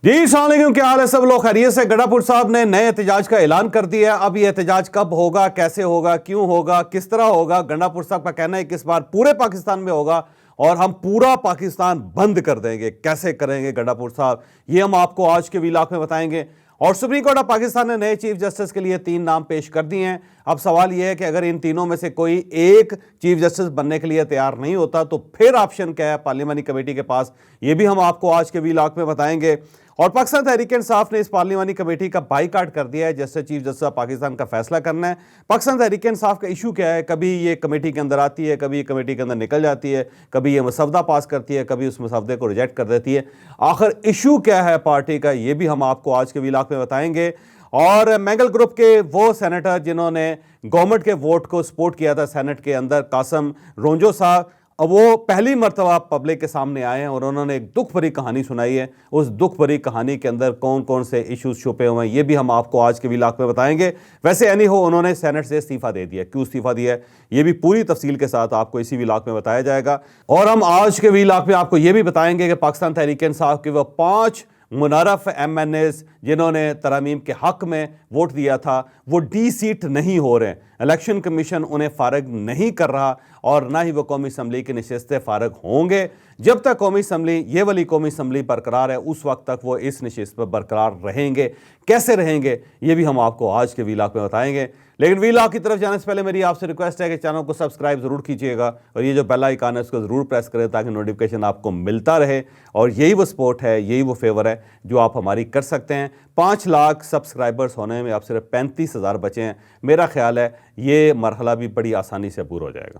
جی السلام علیکم، کیا حال ہے سب لوگ خیریت سے؟ گڈھا پور صاحب نے نئے احتجاج کا اعلان کر دیا ہے۔ اب یہ احتجاج کب ہوگا، کیسے ہوگا، کیوں ہوگا، کس طرح ہوگا؟ گڈھا پور صاحب کا کہنا ہے کہ اس بار پورے پاکستان میں ہوگا اور ہم پورا پاکستان بند کر دیں گے۔ کیسے کریں گے گڈھا پور صاحب، یہ ہم آپ کو آج کے ویلاگ میں بتائیں گے۔ اور سپریم کورٹ آف پاکستان نے نئے چیف جسٹس کے لیے 3 نام پیش کر دیے ہیں۔ اب سوال یہ ہے کہ اگر ان تینوں میں سے کوئی ایک چیف جسٹس بننے کے لیے تیار نہیں ہوتا تو پھر آپشن کیا ہے پارلیمانی کمیٹی کے پاس، یہ بھی ہم آپ کو آج کے ویلاگ میں بتائیں گے۔ اور پاکستان تحریک انصاف نے اس پارلیمانی کمیٹی کا بائیکاٹ کر دیا ہے جس سے چیف جسٹس آف پاکستان کا فیصلہ کرنا ہے۔ پاکستان تحریک انصاف کا ایشو کیا ہے؟ کبھی یہ کمیٹی کے اندر آتی ہے، کبھی یہ کمیٹی کے اندر نکل جاتی ہے، کبھی یہ مسودہ پاس کرتی ہے، کبھی اس مسودے کو ریجیکٹ کر دیتی ہے۔ آخر ایشو کیا ہے پارٹی کا، یہ بھی ہم آپ کو آج کے ویلاگ میں بتائیں گے۔ اور مینگل گروپ کے وہ سینیٹر جنہوں نے گورنمنٹ کے ووٹ کو سپورٹ کیا تھا سینٹ کے اندر، قاسم رونجو صاحب، وہ پہلی مرتبہ پبلک کے سامنے آئے ہیں اور انہوں نے ایک دکھ بھری کہانی سنائی ہے۔ اس دکھ بھری کہانی کے اندر کون کون سے ایشوز چھپے ہوئے ہیں یہ بھی ہم آپ کو آج کے ویلاگ میں بتائیں گے۔ ویسے اینی ہو انہوں نے سینٹ سے استعفیٰ دے دیا، کیوں استعفیٰ دیا ہے یہ بھی پوری تفصیل کے ساتھ آپ کو اسی ویلاگ میں بتایا جائے گا۔ اور ہم آج کے ویلاگ میں آپ کو یہ بھی بتائیں گے کہ پاکستان تحریک انصاف کے وہ 5 منحرف ایم این ایز جنہوں نے ترامیم کے حق میں ووٹ دیا تھا وہ ڈی سیٹ نہیں ہو رہے ہیں۔ الیکشن کمیشن انہیں فارغ نہیں کر رہا اور نہ ہی وہ قومی اسمبلی کی نشستیں فارغ ہوں گے۔ جب تک قومی اسمبلی، یہ والی قومی اسمبلی برقرار ہے اس وقت تک وہ اس نشست پر برقرار رہیں گے۔ کیسے رہیں گے یہ بھی ہم آپ کو آج کے ویلاگ میں بتائیں گے۔ لیکن ویلاگ کی طرف جانے سے پہلے میری آپ سے ریکویسٹ ہے کہ چینل کو سبسکرائب ضرور کیجیے گا اور یہ جو بیل آئیکن ہے اس کو ضرور پریس کریں تاکہ نوٹیفیکیشن آپ کو ملتا رہے۔ اور یہی وہ سپورٹ ہے، یہی وہ فیور ہے جو آپ ہماری کر سکتے ہیں۔ 5 لاکھ سبسکرائبرز ہونے میں اب صرف 35,000 بچے ہیں۔ میرا خیال ہے یہ مرحلہ بھی بڑی آسانی سے پورا ہو جائے گا۔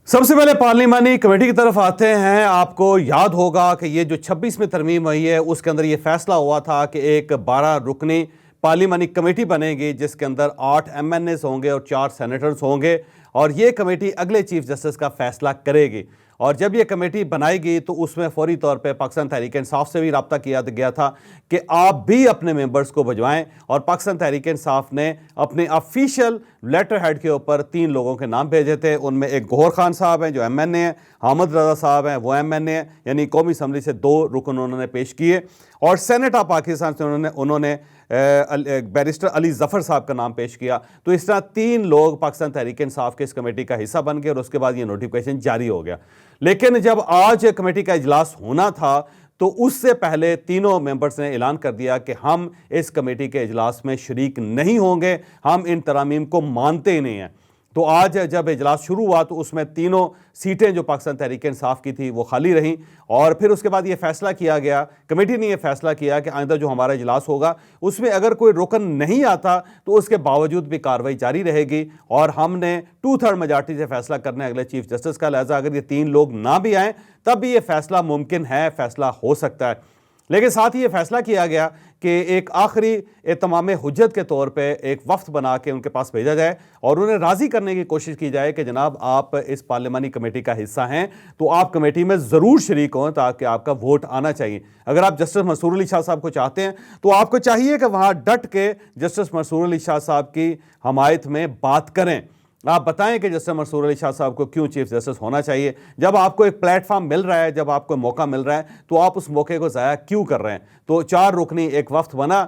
سب سے پہلے پارلیمانی کمیٹی کی طرف آتے ہیں۔ آپ کو یاد ہوگا کہ یہ جو 26ویں ترمیم ہوئی ہے اس کے اندر یہ فیصلہ ہوا تھا کہ ایک 12 رکنی پارلیمانی کمیٹی بنے گی جس کے اندر 8 ایم این ایز ہوں گے اور 4 سینیٹرز ہوں گے، اور یہ کمیٹی اگلے چیف جسٹس کا فیصلہ کرے گی۔ اور جب یہ کمیٹی بنائی گئی تو اس میں فوری طور پہ پاکستان تحریک انصاف سے بھی رابطہ کیا گیا تھا کہ آپ بھی اپنے ممبرز کو بھجوائیں، اور پاکستان تحریک انصاف نے اپنے آفیشیل لیٹر ہیڈ کے اوپر 3 لوگوں کے نام بھیجے تھے۔ ان میں ایک گوہر خان صاحب ہیں جو ایم این اے ہیں، حامد رضا صاحب ہیں وہ ایم این اے ہیں، یعنی قومی اسمبلی سے 2 رکن انہوں نے پیش کیے، اور سینٹ آف پاکستان سے انہوں نے بیرسٹر علی ظفر صاحب کا نام پیش کیا۔ تو اس طرح 3 لوگ پاکستان تحریک انصاف کے اس کمیٹی کا حصہ بن گئے اور اس کے بعد یہ نوٹیفیکیشن جاری ہو گیا۔ لیکن جب آج کمیٹی کا اجلاس ہونا تھا تو اس سے پہلے تینوں ممبرز نے اعلان کر دیا کہ ہم اس کمیٹی کے اجلاس میں شریک نہیں ہوں گے، ہم ان ترامیم کو مانتے ہی نہیں ہیں۔ تو آج جب اجلاس شروع ہوا تو اس میں 3 سیٹیں جو پاکستان تحریک انصاف کی تھی وہ خالی رہیں، اور پھر اس کے بعد یہ فیصلہ کیا گیا، کمیٹی نے یہ فیصلہ کیا کہ آئندہ جو ہمارا اجلاس ہوگا اس میں اگر کوئی رکن نہیں آتا تو اس کے باوجود بھی کارروائی جاری رہے گی، اور ہم نے 2/3 میجارٹی سے فیصلہ کرنا ہے اگلے چیف جسٹس کا، لہذا اگر یہ 3 لوگ نہ بھی آئیں تب بھی یہ فیصلہ ممکن ہے، فیصلہ ہو سکتا ہے۔ لیکن ساتھ ہی یہ فیصلہ کیا گیا کہ ایک آخری اتمام حجت کے طور پہ ایک وفد بنا کے ان کے پاس بھیجا جائے اور انہیں راضی کرنے کی کوشش کی جائے کہ جناب آپ اس پارلیمانی کمیٹی کا حصہ ہیں تو آپ کمیٹی میں ضرور شریک ہوں تاکہ آپ کا ووٹ آنا چاہیے۔ اگر آپ جسٹس منصور علی شاہ صاحب کو چاہتے ہیں تو آپ کو چاہیے کہ وہاں ڈٹ کے جسٹس منصور علی شاہ صاحب کی حمایت میں بات کریں، آپ بتائیں کہ جسٹس منصور علی شاہ صاحب کو کیوں چیف جسٹس ہونا چاہیے۔ جب آپ کو ایک پلیٹ فارم مل رہا ہے، جب آپ کو موقع مل رہا ہے تو آپ اس موقع کو ضائع کیوں کر رہے ہیں؟ تو 4 رکنی ایک وفد بنا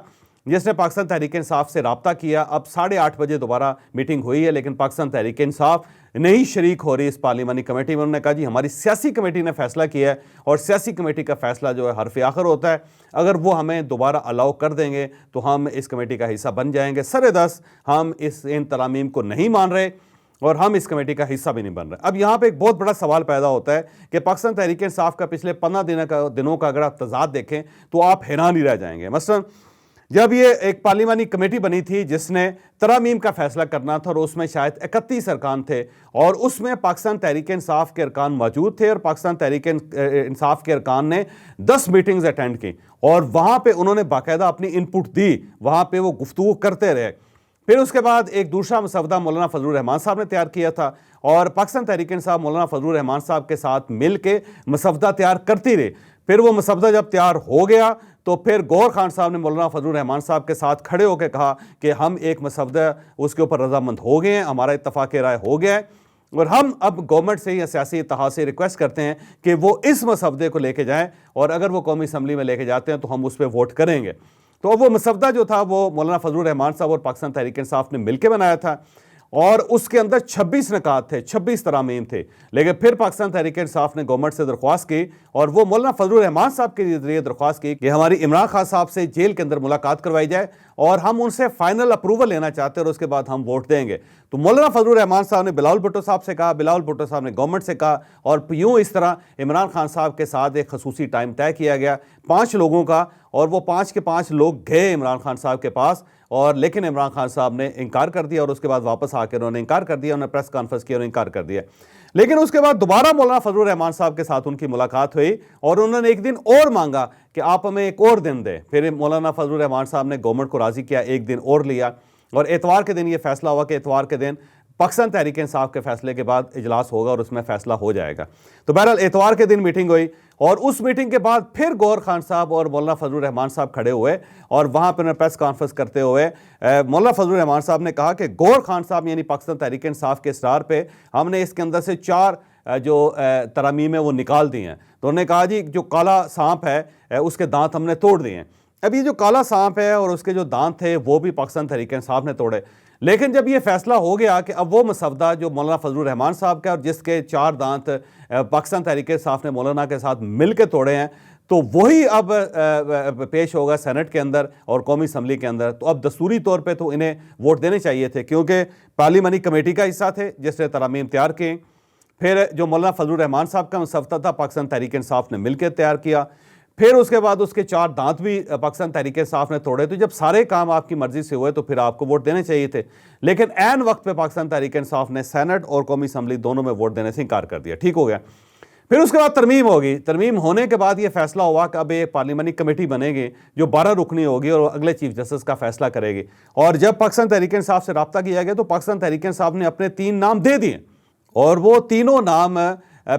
جس نے پاکستان تحریک انصاف سے رابطہ کیا۔ اب 8:30 بجے دوبارہ میٹنگ ہوئی ہے لیکن پاکستان تحریک انصاف نہیں شریک ہو رہی اس پارلیمانی کمیٹی میں۔ انہوں نے کہا جی ہماری سیاسی کمیٹی نے فیصلہ کیا ہے اور سیاسی کمیٹی کا فیصلہ جو ہے حرف آخر ہوتا ہے، اگر وہ ہمیں دوبارہ الاؤ کر دیں گے تو ہم اس کمیٹی کا حصہ بن جائیں گے۔ سر دست ہم ان ترامیم کو نہیں مان رہے اور ہم اس کمیٹی کا حصہ بھی نہیں بن رہے۔ اب یہاں پہ ایک بہت بڑا سوال پیدا ہوتا ہے کہ پاکستان تحریک انصاف کا پچھلے 15 دنوں کا اگر آپ تضاد دیکھیں تو آپ حیران ہی رہ جائیں گے۔ مثلا جب یہ ایک پارلیمانی کمیٹی بنی تھی جس نے ترامیم کا فیصلہ کرنا تھا اور اس میں شاید 31 ارکان تھے، اور اس میں پاکستان تحریک انصاف کے ارکان موجود تھے، اور پاکستان تحریک انصاف کے ارکان نے 10 میٹنگز اٹینڈ کی اور وہاں پہ انہوں نے باقاعدہ اپنی ان پٹ دی، وہاں پہ وہ گفتگو کرتے رہے۔ پھر اس کے بعد ایک دوسرا مسودہ مولانا فضل الرحمان صاحب نے تیار کیا تھا اور پاکستان تحریک انصاف مولانا فضل الرحمان صاحب کے ساتھ مل کے مسودہ تیار کرتی رہی۔ پھر وہ مسودہ جب تیار ہو گیا تو پھر گوہر خان صاحب نے مولانا فضل الرحمان صاحب کے ساتھ کھڑے ہو کے کہا کہ ہم ایک مسودہ اس کے اوپر رضامند ہو گئے ہیں، ہمارا اتفاق رائے ہو گیا ہے، اور ہم اب گورنمنٹ سے یا سیاسی اتحاد سے ریکویسٹ کرتے ہیں کہ وہ اس مسودے کو لے کے جائیں، اور اگر وہ قومی اسمبلی میں لے کے جاتے ہیں تو ہم اس پہ ووٹ کریں گے۔ تو وہ مسودہ جو تھا وہ مولانا فضل الرحمان صاحب اور پاکستان تحریک انصاف نے مل کے بنایا تھا، اور اس کے اندر 26 نکات تھے، 26 ترامیم تھے، لیکن پھر پاکستان تحریک انصاف نے گورنمنٹ سے درخواست کی، اور وہ مولانا فضل الرحمان صاحب کے ذریعے درخواست کی کہ ہماری عمران خان صاحب سے جیل کے اندر ملاقات کروائی جائے، اور ہم ان سے فائنل اپروول لینا چاہتے ہیں، اور اس کے بعد ہم ووٹ دیں گے۔ تو مولانا فضل الرحمان صاحب نے بلاول بھٹو صاحب سے کہا، بلاول بھٹو صاحب نے گورنمنٹ سے کہا، اور یوں اس طرح عمران خان صاحب کے ساتھ ایک خصوصی ٹائم طے کیا گیا 5 لوگوں کا، اور وہ 5 کے 5 لوگ گئے عمران خان صاحب کے پاس، اور لیکن عمران خان صاحب نے انکار کر دیا، اور اس کے بعد واپس آ کے انہوں نے انکار کر دیا، انہوں نے پریس کانفرنس کی اور انکار کر دیا۔ لیکن اس کے بعد دوبارہ مولانا فضل الرحمان صاحب کے ساتھ ان کی ملاقات ہوئی، اور انہوں نے ایک دن اور مانگا کہ آپ ہمیں ایک اور دن دیں۔ پھر مولانا فضل الرحمان صاحب نے گورنمنٹ کو راضی کیا، ایک دن اور لیا، اور اتوار کے دن یہ فیصلہ ہوا کہ اتوار کے دن پاکستان تحریک انصاف کے فیصلے کے بعد اجلاس ہوگا اور اس میں فیصلہ ہو جائے گا۔ تو بہرحال اتوار کے دن میٹنگ ہوئی، اور اس میٹنگ کے بعد پھر گور خان صاحب اور مولانا فضل الرحمان صاحب کھڑے ہوئے، اور وہاں پہ پریس کانفرنس کرتے ہوئے مولانا فضل الرحمان صاحب نے کہا کہ گور خان صاحب یعنی پاکستان تحریک انصاف کے اصرار پہ ہم نے اس کے اندر سے 4 جو ترامیم ہیں وہ نکال دی ہیں۔ تو انہوں نے کہا جی جو کالا سانپ ہے اس کے دانت ہم نے توڑ دیے ہیں۔ اب یہ جو کالا سانپ ہے اور اس کے جو دانت تھے وہ بھی پاکستان تحریک انصاف نے توڑے، لیکن جب یہ فیصلہ ہو گیا کہ اب وہ مسودہ جو مولانا فضل الرحمان صاحب کا اور جس کے 4 دانت پاکستان تحریک انصاف نے مولانا کے ساتھ مل کے توڑے ہیں، تو وہی اب پیش ہوگا سینٹ کے اندر اور قومی اسمبلی کے اندر، تو اب دستوری طور پہ تو انہیں ووٹ دینے چاہیے تھے، کیونکہ پارلیمانی کمیٹی کا حصہ تھے جس نے ترامیم تیار کیے۔ پھر جو مولانا فضل الرحمان صاحب کا مسودہ تھا پاکستان تحریک انصاف نے مل کے تیار کیا، پھر اس کے بعد اس کے 4 دانت بھی پاکستان تحریک انصاف نے توڑے۔ تو جب سارے کام آپ کی مرضی سے ہوئے تو پھر آپ کو ووٹ دینے چاہیے تھے، لیکن عین وقت پہ پاکستان تحریک انصاف نے سینٹ اور قومی اسمبلی دونوں میں ووٹ دینے سے انکار کر دیا۔ ٹھیک ہو گیا۔ پھر اس کے بعد ترمیم ہوگی، ترمیم ہونے کے بعد یہ فیصلہ ہوا کہ اب ایک پارلیمانی کمیٹی بنے گی جو 12 رکنی ہوگی اور اگلے چیف جسٹس کا فیصلہ کرے گی۔ اور جب پاکستان تحریک انصاف سے رابطہ کیا گیا تو پاکستان تحریک انصاف نے اپنے 3 نام دے دیے، اور وہ تینوں نام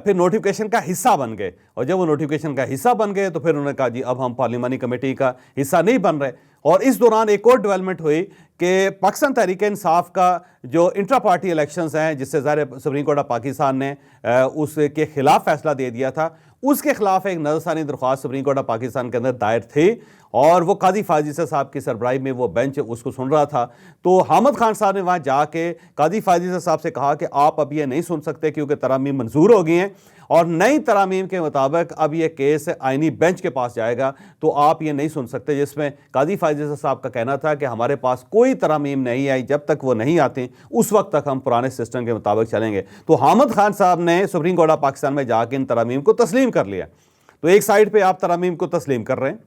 پھر نوٹیفیکیشن کا حصہ بن گئے، اور جب وہ نوٹیفیکیشن کا حصہ بن گئے تو پھر انہوں نے کہا جی اب ہم پارلیمانی کمیٹی کا حصہ نہیں بن رہے۔ اور اس دوران ایک اور ڈیولپمنٹ ہوئی کہ پاکستان تحریک انصاف کا جو انٹرا پارٹی الیکشنز ہیں جس سے ظاہر سپریم کورٹ آف پاکستان نے اس کے خلاف فیصلہ دے دیا تھا، اس کے خلاف ایک نظر ثانی درخواست سپریم کورٹ آف پاکستان کے اندر دائر تھی، اور وہ قاضی فاضل صاحب کی سربراہی میں وہ بینچ اس کو سن رہا تھا۔ تو حامد خان صاحب نے وہاں جا کے قاضی فاضل صاحب سے کہا کہ آپ اب یہ نہیں سن سکتے کیونکہ ترامیم منظور ہو گئی ہیں، اور نئی ترامیم کے مطابق اب یہ کیس آئینی بینچ کے پاس جائے گا، تو آپ یہ نہیں سن سکتے، جس میں قاضی فاضل صاحب کا کہنا تھا کہ ہمارے پاس کوئی ترامیم نہیں آئی، جب تک وہ نہیں آتی اس وقت تک ہم پرانے سسٹم کے مطابق چلیں گے۔ تو حامد خان صاحب نے سپریم کورٹ آف پاکستان میں جا کے ان ترامیم کو تسلیم کر لیا۔ تو ایک سائیڈ پہ آپ ترامیم کو تسلیم کر رہے ہیں،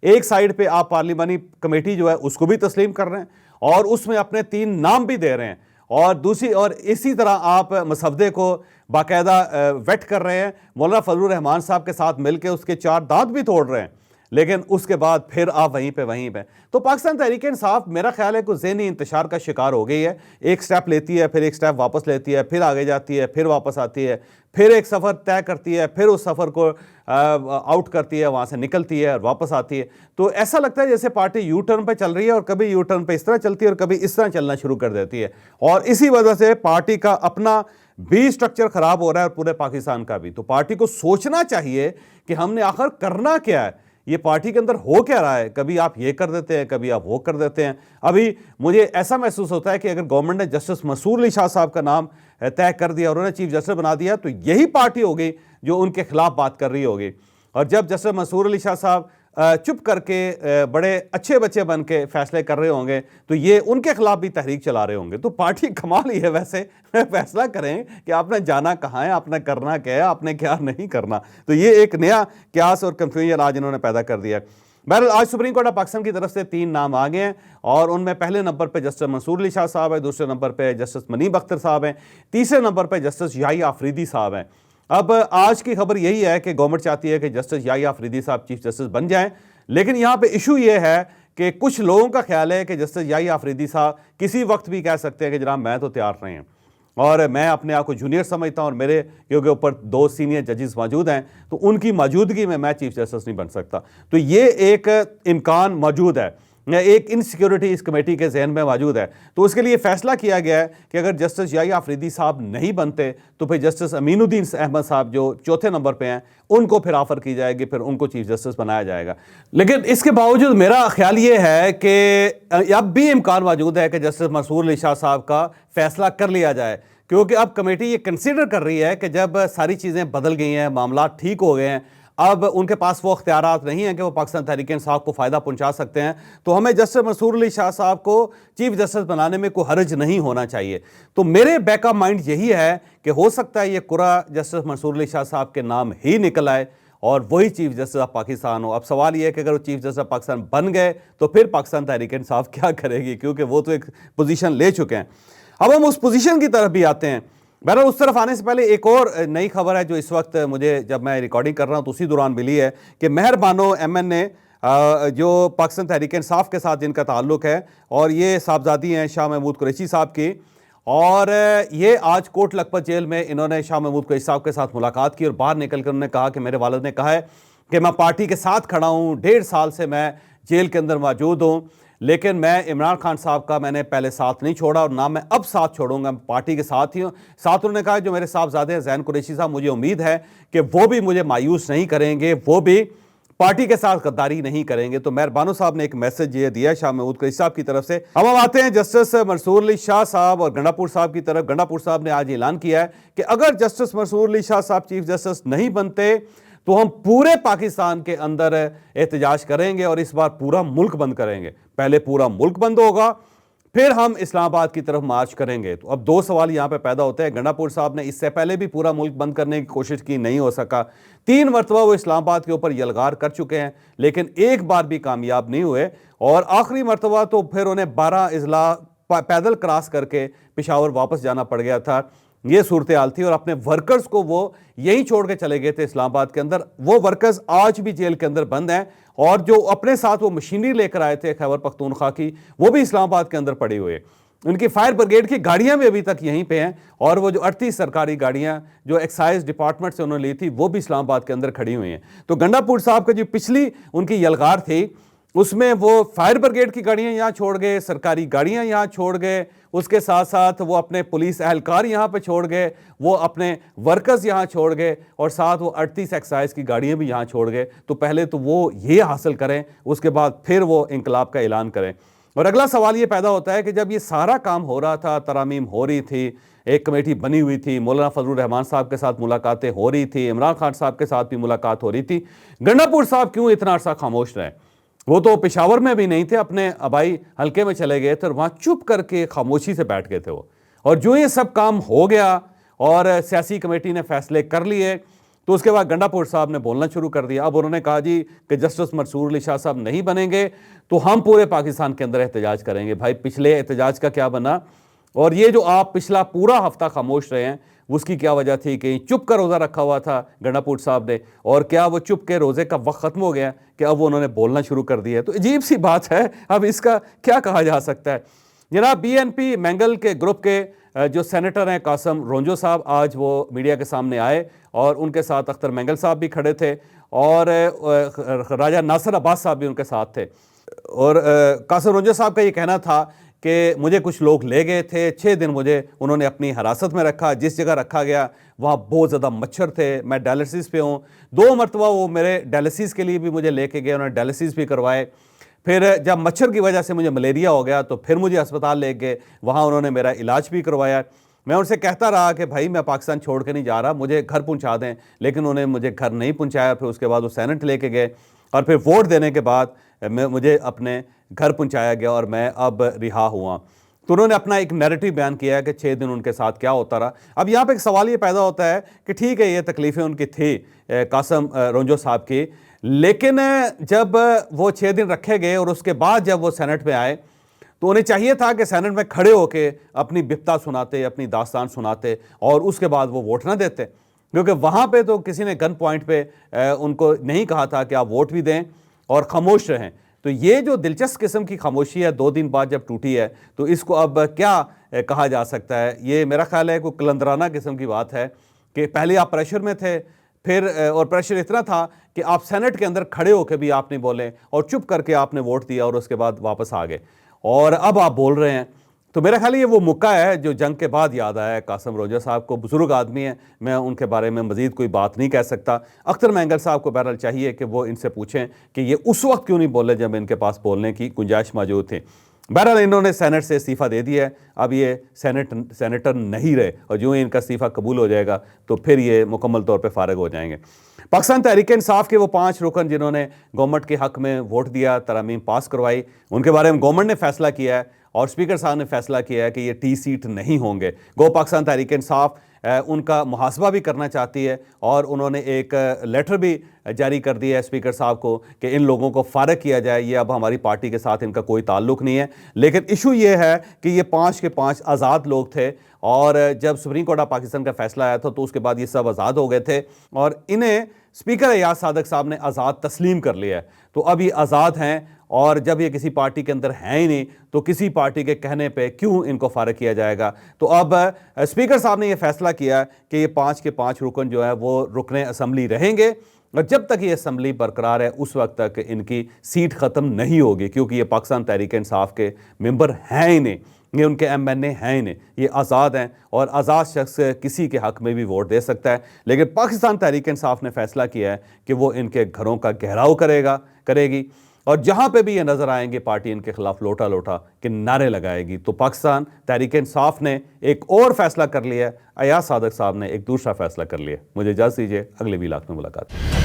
ایک سائیڈ پہ آپ پارلیمانی کمیٹی جو ہے اس کو بھی تسلیم کر رہے ہیں، اور اس میں اپنے 3 نام بھی دے رہے ہیں، اور اسی طرح آپ مسودے کو باقاعدہ ویٹ کر رہے ہیں، مولانا فضل الرحمان صاحب کے ساتھ مل کے اس کے 4 دانت بھی توڑ رہے ہیں، لیکن اس کے بعد پھر آپ وہیں پہ۔ تو پاکستان تحریک انصاف میرا خیال ہے کہ ذہنی انتشار کا شکار ہو گئی ہے، ایک سٹیپ لیتی ہے، پھر ایک سٹیپ واپس لیتی ہے، پھر آگے جاتی ہے، پھر واپس آتی ہے، پھر ایک سفر طے کرتی ہے، پھر اس سفر کو آؤٹ کرتی ہے، وہاں سے نکلتی ہے اور واپس آتی ہے۔ تو ایسا لگتا ہے جیسے پارٹی یو ٹرن پہ چل رہی ہے، اور کبھی یو ٹرن پہ اس طرح چلتی ہے اور کبھی اس طرح چلنا شروع کر دیتی ہے، اور اسی وجہ سے پارٹی کا اپنا بھی سٹرکچر خراب ہو رہا ہے اور پورے پاکستان کا بھی۔ تو پارٹی کو سوچنا چاہیے کہ ہم نے آخر کرنا کیا ہے، یہ پارٹی کے اندر ہو کیا رہا ہے، کبھی آپ یہ کر دیتے ہیں، کبھی آپ وہ کر دیتے ہیں۔ ابھی مجھے ایسا محسوس ہوتا ہے کہ اگر گورنمنٹ نے جسٹس منصور علی شاہ صاحب کا نام طے کر دیا اور انہیں چیف جسٹس بنا دیا تو یہی پارٹی ہوگی جو ان کے خلاف بات کر رہی ہوگی، اور جب جسٹس منصور علی شاہ صاحب چپ کر کے بڑے اچھے بچے بن کے فیصلے کر رہے ہوں گے تو یہ ان کے خلاف بھی تحریک چلا رہے ہوں گے۔ تو پارٹی کمال ہی ہے، ویسے فیصلہ کریں کہ آپ نے جانا کہاں ہے، آپ نے کرنا کیا ہے، آپ نے کیا نہیں کرنا۔ تو یہ ایک نیا قیاس اور کنفیوژن آج انہوں نے پیدا کر دیا ہے۔ بہرحال آج سپریم کورٹ آف پاکستان کی طرف سے 3 نام آ گئے ہیں، اور ان میں پہلے نمبر پہ جسٹس منصور علی شاہ صاحب ہے، دوسرے نمبر پہ جسٹس منیب اختر صاحب ہیں، تیسرے نمبر پہ جسٹس یحییٰ آفریدی صاحب ہیں۔ اب آج کی خبر یہی ہے کہ گورنمنٹ چاہتی ہے کہ جسٹس یحییٰ آفریدی صاحب چیف جسٹس بن جائیں، لیکن یہاں پہ ایشو یہ ہے کہ کچھ لوگوں کا خیال ہے کہ جسٹس یحییٰ آفریدی صاحب کسی وقت بھی کہہ سکتے ہیں کہ جناب میں تو تیار نہیں ہوں، اور میں اپنے آپ کو جونیئر سمجھتا ہوں، اور میرے کیونکہ اوپر 2 سینئر ججز موجود ہیں تو ان کی موجودگی میں چیف جسٹس نہیں بن سکتا۔ تو یہ ایک امکان موجود ہے، ایک انسیکیورٹی اس کمیٹی کے ذہن میں موجود ہے. تو اس کے لیے فیصلہ کیا گیا ہے کہ اگر جسٹس یحییٰ آفریدی صاحب نہیں بنتے تو پھر جسٹس امین الدین احمد صاحب جو چوتھے نمبر پہ ہیں ان کو پھر آفر کی جائے گی, پھر ان کو چیف جسٹس بنایا جائے گا. لیکن اس کے باوجود میرا خیال یہ ہے کہ اب بھی امکان موجود ہے کہ جسٹس منصور علی شاہ صاحب کا فیصلہ کر لیا جائے, کیونکہ اب کمیٹی یہ کنسیڈر کر رہی ہے کہ جب ساری چیزیں بدل گئی ہیں, معاملات ٹھیک ہو گئے ہیں, اب ان کے پاس وہ اختیارات نہیں ہیں کہ وہ پاکستان تحریک انصاف کو فائدہ پہنچا سکتے ہیں, تو ہمیں جسٹس منصور علی شاہ صاحب کو چیف جسٹس بنانے میں کوئی حرج نہیں ہونا چاہیے. تو میرے بیک اپ مائنڈ یہی ہے کہ ہو سکتا ہے یہ قرعہ جسٹس منصور علی شاہ صاحب کے نام ہی نکل آئے اور وہی چیف جسٹس آف پاکستان ہو. اب سوال یہ ہے کہ اگر وہ چیف جسٹس آف پاکستان بن گئے تو پھر پاکستان تحریک انصاف کیا کرے گی, کیونکہ وہ تو ایک پوزیشن لے چکے ہیں. اب ہم اس پوزیشن کی طرف بھی آتے ہیں. بہرحال اس طرف آنے سے پہلے ایک اور نئی خبر ہے جو اس وقت مجھے جب میں ریکارڈنگ کر رہا ہوں تو اسی دوران ملی ہے کہ مہر بانو ایم این اے جو پاکستان تحریک انصاف کے ساتھ جن کا تعلق ہے, اور یہ صاحبزادی ہیں شاہ محمود قریشی صاحب کی, اور یہ آج کوٹ لکھپت جیل میں انہوں نے شاہ محمود قریشی صاحب کے ساتھ ملاقات کی اور باہر نکل کر انہوں نے کہا کہ میرے والد نے کہا ہے کہ میں پارٹی کے ساتھ کھڑا ہوں, 1.5 سال سے میں جیل کے اندر موجود ہوں, لیکن میں عمران خان صاحب کا میں نے پہلے ساتھ نہیں چھوڑا اور نہ میں اب ساتھ چھوڑوں گا, پارٹی کے ساتھ ہی ہوں. ساتھ انہوں نے کہا جو میرے صاحبزادے ہیں زین قریشی صاحب, مجھے امید ہے کہ وہ بھی مجھے مایوس نہیں کریں گے, وہ بھی پارٹی کے ساتھ غداری نہیں کریں گے. تو مہر بانو صاحب نے ایک میسج یہ دیا شاہ محمود قریشی صاحب کی طرف سے. اب ہم آتے ہیں جسٹس منصور علی شاہ صاحب اور گنڈا پور صاحب کی طرف. گنڈا پور صاحب نے آج اعلان کیا ہے کہ اگر جسٹس منصور علی شاہ صاحب چیف جسٹس نہیں بنتے تو ہم پورے پاکستان کے اندر احتجاج کریں گے اور اس بار پورا ملک بند کریں گے. پہلے پورا ملک بند ہوگا, پھر ہم اسلام آباد کی طرف مارچ کریں گے. تو اب 2 سوال یہاں پہ پیدا ہوتے ہیں. گنڈا پور صاحب نے اس سے پہلے بھی پورا ملک بند کرنے کی کوشش کی, نہیں ہو سکا. 3 مرتبہ وہ اسلام آباد کے اوپر یلغار کر چکے ہیں لیکن ایک بار بھی کامیاب نہیں ہوئے, اور آخری مرتبہ تو پھر انہیں 12 اضلاع پیدل کراس کر کے پشاور واپس جانا پڑ گیا تھا. یہ صورتحال تھی اور اپنے ورکرز کو وہ یہیں چھوڑ کے چلے گئے تھے اسلام آباد کے اندر. وہ ورکرز آج بھی جیل کے اندر بند ہیں, اور جو اپنے ساتھ وہ مشینری لے کر آئے تھے خیبر پختونخوا کی, وہ بھی اسلام آباد کے اندر پڑی ہوئے. ان کی فائر بریگیڈ کی گاڑیاں بھی ابھی تک یہیں پہ ہیں, اور وہ جو 38 سرکاری گاڑیاں جو ایکسائز ڈپارٹمنٹ سے انہوں نے لی تھی وہ بھی اسلام آباد کے اندر کھڑی ہوئی ہیں. تو گنڈا پور صاحب کا جو پچھلی ان کی یلغار تھی اس میں وہ فائر بریگیڈ کی گاڑیاں یہاں چھوڑ گئے, سرکاری گاڑیاں یہاں چھوڑ گئے, اس کے ساتھ ساتھ وہ اپنے پولیس اہلکار یہاں پہ چھوڑ گئے, وہ اپنے ورکرز یہاں چھوڑ گئے, اور ساتھ وہ 38 ایکسائز کی گاڑیاں بھی یہاں چھوڑ گئے. تو پہلے تو وہ یہ حاصل کریں, اس کے بعد پھر وہ انقلاب کا اعلان کریں. اور اگلا سوال یہ پیدا ہوتا ہے کہ جب یہ سارا کام ہو رہا تھا, ترامیم ہو رہی تھی, ایک کمیٹی بنی ہوئی تھی, مولانا فضل الرحمان صاحب کے ساتھ ملاقاتیں ہو رہی تھی, عمران خان صاحب کے ساتھ بھی ملاقات ہو رہی تھی, گنڈا پور صاحب کیوں اتنا عرصہ خاموش رہے؟ وہ تو پشاور میں بھی نہیں تھے, اپنے آبائی حلقے میں چلے گئے تھے اور وہاں چپ کر کے خاموشی سے بیٹھ گئے تھے وہ. اور جو یہ سب کام ہو گیا اور سیاسی کمیٹی نے فیصلے کر لیے تو اس کے بعد گنڈا پور صاحب نے بولنا شروع کر دیا. اب انہوں نے کہا جی کہ جسٹس منصور علی شاہ صاحب نہیں بنیں گے تو ہم پورے پاکستان کے اندر احتجاج کریں گے. بھائی پچھلے احتجاج کا کیا بنا, اور یہ جو آپ پچھلا پورا ہفتہ خاموش رہے ہیں اس کی کیا وجہ تھی؟ کہ چپ کا روزہ رکھا ہوا تھا گنڈا پور صاحب نے, اور کیا وہ چپ کے روزے کا وقت ختم ہو گیا کہ اب وہ انہوں نے بولنا شروع کر دیا؟ تو عجیب سی بات ہے, اب اس کا کیا کہا جا سکتا ہے. جناب بی این پی مینگل کے گروپ کے جو سینیٹر ہیں قاسم رونجو صاحب, آج وہ میڈیا کے سامنے آئے اور ان کے ساتھ اختر مینگل صاحب بھی کھڑے تھے, اور راجہ ناصر عباس صاحب بھی ان کے ساتھ تھے. اور قاسم رونجو صاحب کا یہ کہنا تھا کہ مجھے کچھ لوگ لے گئے تھے, 6 دن مجھے انہوں نے اپنی حراست میں رکھا, جس جگہ رکھا گیا وہاں بہت زیادہ مچھر تھے, میں ڈائلسس پہ ہوں. 2 مرتبہ وہ میرے ڈائلسس کے لیے بھی مجھے لے کے گئے, انہوں نے ڈائلسس بھی کروائے. پھر جب مچھر کی وجہ سے مجھے ملیریا ہو گیا تو پھر مجھے اسپتال لے گئے, وہاں انہوں نے میرا علاج بھی کروایا. میں ان سے کہتا رہا کہ بھائی میں پاکستان چھوڑ کے نہیں جا رہا, مجھے گھر پہنچا دیں, لیکن انہوں نے مجھے گھر نہیں پہنچایا. پھر اس کے بعد وہ سینٹ لے کے گئے اور پھر ووٹ دینے کے بعد مجھے اپنے گھر پہنچایا گیا اور میں اب رہا ہوا. تو انہوں نے اپنا ایک نیریٹو بیان کیا ہے کہ 6 دن ان کے ساتھ کیا ہوتا رہا. اب یہاں پہ ایک سوال یہ پیدا ہوتا ہے کہ ٹھیک ہے یہ تکلیفیں ان کی تھی قاسم رونجو صاحب کی, لیکن جب وہ 6 دن رکھے گئے اور اس کے بعد جب وہ سینٹ میں آئے تو انہیں چاہیے تھا کہ سینٹ میں کھڑے ہو کے اپنی بپتا سناتے, اپنی داستان سناتے, اور اس کے بعد وہ ووٹ نہ دیتے, کیونکہ وہاں پہ تو کسی نے گن پوائنٹ پہ ان کو نہیں کہا تھا کہ آپ ووٹ بھی دیں اور خاموش رہیں. تو یہ جو دلچسپ قسم کی خاموشی ہے 2 دن بعد جب ٹوٹی ہے, تو اس کو اب کیا کہا جا سکتا ہے؟ یہ میرا خیال ہے کوئی کلندرانہ قسم کی بات ہے کہ پہلے آپ پریشر میں تھے, پھر اور پریشر اتنا تھا کہ آپ سینٹ کے اندر کھڑے ہو کے بھی آپ نہیں بولے اور چپ کر کے آپ نے ووٹ دیا اور اس کے بعد واپس آ گئے اور اب آپ بول رہے ہیں. تو میرا خیال یہ وہ موقع ہے جو جنگ کے بعد یاد آیا ہے قاسم روجا صاحب کو. بزرگ آدمی ہیں, میں ان کے بارے میں مزید کوئی بات نہیں کہہ سکتا. اختر مینگل صاحب کو بہرحال چاہیے کہ وہ ان سے پوچھیں کہ یہ اس وقت کیوں نہیں بولے جب ان کے پاس بولنے کی گنجائش موجود تھی. بہرحال انہوں نے سینٹ سے استعفیٰ دے دیا ہے, اب یہ سینیٹر نہیں رہے اور جو ہی ان کا استعفیٰ قبول ہو جائے گا تو پھر یہ مکمل طور پہ فارغ ہو جائیں گے. پاکستان تحریک انصاف کے وہ 5 رکن جنہوں نے گورنمنٹ کے حق میں ووٹ دیا, ترامیم پاس کروائی, ان کے بارے میں گورنمنٹ نے فیصلہ کیا ہے اور اسپیکر صاحب نے فیصلہ کیا ہے کہ یہ ٹی سیٹ نہیں ہوں گے. گو پاکستان تحریک انصاف ان کا محاسبہ بھی کرنا چاہتی ہے اور انہوں نے ایک لیٹر بھی جاری کر دیا ہے اسپیکر صاحب کو کہ ان لوگوں کو فارغ کیا جائے, یہ اب ہماری پارٹی کے ساتھ ان کا کوئی تعلق نہیں ہے. لیکن ایشو یہ ہے کہ یہ 5 کے 5 آزاد لوگ تھے اور جب سپریم کورٹ آف پاکستان کا فیصلہ آیا تھا تو اس کے بعد یہ سب آزاد ہو گئے تھے اور انہیں اسپیکر ایاز صادق صاحب نے آزاد تسلیم کر لیا ہے. تو اب یہ آزاد ہیں اور جب یہ کسی پارٹی کے اندر ہیں ہی نہیں تو کسی پارٹی کے کہنے پہ کیوں ان کو فارغ کیا جائے گا. تو اب اسپیکر صاحب نے یہ فیصلہ کیا کہ یہ 5 کے 5 رکن جو ہے وہ رکن اسمبلی رہیں گے اور جب تک یہ اسمبلی برقرار ہے اس وقت تک ان کی سیٹ ختم نہیں ہوگی, کیونکہ یہ پاکستان تحریک انصاف کے ممبر ہیں ہی نہیں, یہ ان کے ایم این اے ہیں ہی نہیں, یہ آزاد ہیں اور آزاد شخص کسی کے حق میں بھی ووٹ دے سکتا ہے. لیکن پاکستان تحریک انصاف نے فیصلہ کیا ہے کہ وہ ان کے گھروں کا گھیراؤ کرے گی اور جہاں پہ بھی یہ نظر آئیں گے پارٹی ان کے خلاف لوٹا لوٹا کے نعرے لگائے گی. تو پاکستان تحریک انصاف نے ایک اور فیصلہ کر لیا ہے, ایاز صادق صاحب نے ایک دوسرا فیصلہ کر لیا. مجھے اجازت دیجیے, اگلے ویلاگ میں ملاقات.